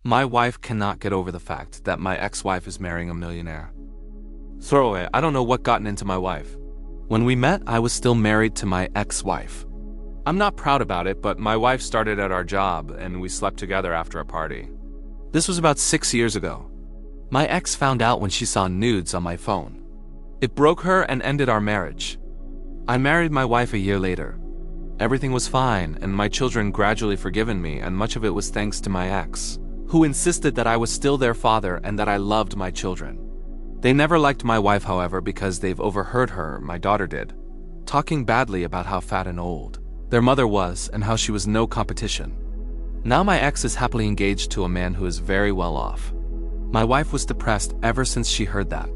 My wife cannot get over the fact that my ex-wife is marrying a millionaire. Throwaway, I don't know what gotten into my wife. When we met, I was still married to my ex-wife. I'm not proud about it, but my wife started at our job and we slept together after a party. This was about 6 years ago. My ex found out when she saw nudes on my phone. It broke her and ended our marriage. I married my wife a year later. Everything was fine and my children gradually forgiven me, and much of it was thanks to my ex, who insisted that I was still their father and that I loved my children. They never liked my wife, however, because they've overheard her, my daughter did, talking badly about how fat and old their mother was and how she was no competition. Now my ex is happily engaged to a man who is very well off. My wife was depressed ever since she heard that,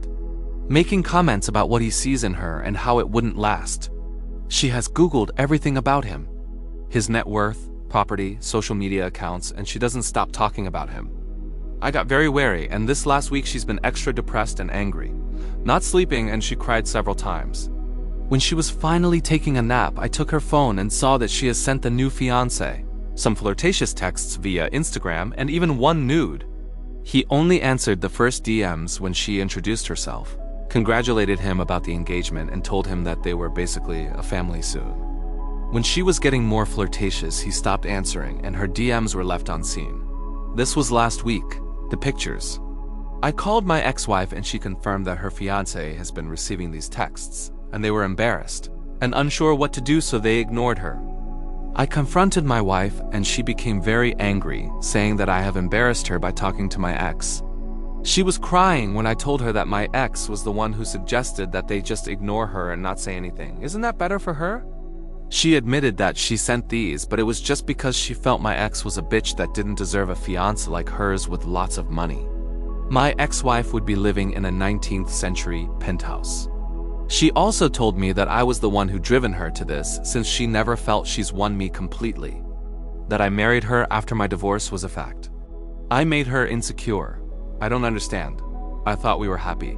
making comments about what he sees in her and how it wouldn't last. She has Googled everything about him, his net worth, property, social media accounts, and she doesn't stop talking about him. I got very wary, and this last week she's been extra depressed and angry, not sleeping, and she cried several times. When she was finally taking a nap, I took her phone and saw that she has sent the new fiancé some flirtatious texts via Instagram and even one nude. He only answered the first DMs when she introduced herself, congratulated him about the engagement, and told him that they were basically a family soon. When she was getting more flirtatious, he stopped answering and her DMs were left unseen. This was last week. The pictures. I called my ex-wife and she confirmed that her fiancé has been receiving these texts, and they were embarrassed and unsure what to do, so they ignored her. I confronted my wife and she became very angry, saying that I have embarrassed her by talking to my ex. She was crying when I told her that my ex was the one who suggested that they just ignore her and not say anything. Isn't that better for her? She admitted that she sent these, but it was just because she felt my ex was a bitch that didn't deserve a fiancé like hers with lots of money. My ex-wife would be living in a 19th century penthouse. She also told me that I was the one who driven her to this, since she never felt she's won me completely. That I married her after my divorce was a fact. I made her insecure. I don't understand. I thought we were happy.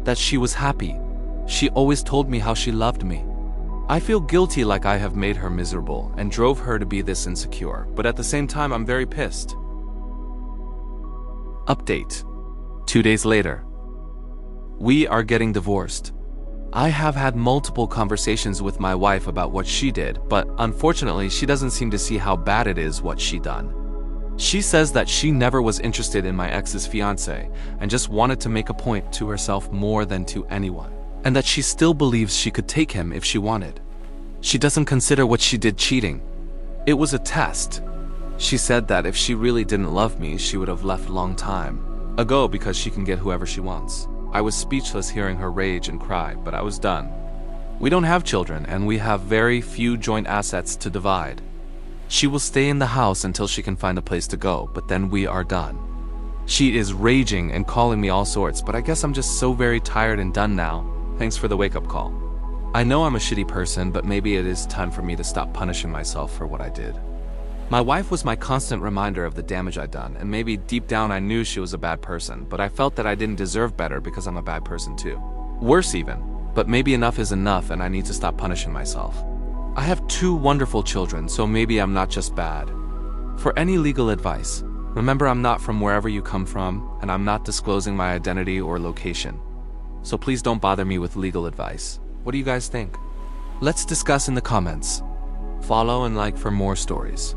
That she was happy. She always told me how she loved me. I feel guilty, like I have made her miserable and drove her to be this insecure, but at the same time I'm very pissed. Update. 2 days later. We are getting divorced. I have had multiple conversations with my wife about what she did, but unfortunately she doesn't seem to see how bad it is what she done. She says that she never was interested in my ex's fiancé and just wanted to make a point to herself more than to anyone, and that she still believes she could take him if she wanted. She doesn't consider what she did cheating. It was a test. She said that if she really didn't love me, she would have left long time ago because she can get whoever she wants. I was speechless hearing her rage and cry, but I was done. We don't have children and we have very few joint assets to divide. She will stay in the house until she can find a place to go, but then we are done. She is raging and calling me all sorts, but I guess I'm just so very tired and done now. Thanks for the wake-up call. I know I'm a shitty person, but maybe it is time for me to stop punishing myself for what I did. My wife was my constant reminder of the damage I'd done, and maybe deep down I knew she was a bad person, but I felt that I didn't deserve better because I'm a bad person too. Worse even, but maybe enough is enough and I need to stop punishing myself. I have 2 wonderful children, so maybe I'm not just bad. For any legal advice, remember I'm not from wherever you come from, and I'm not disclosing my identity or location. So please don't bother me with legal advice. What do you guys think? Let's discuss in the comments. Follow and like for more stories.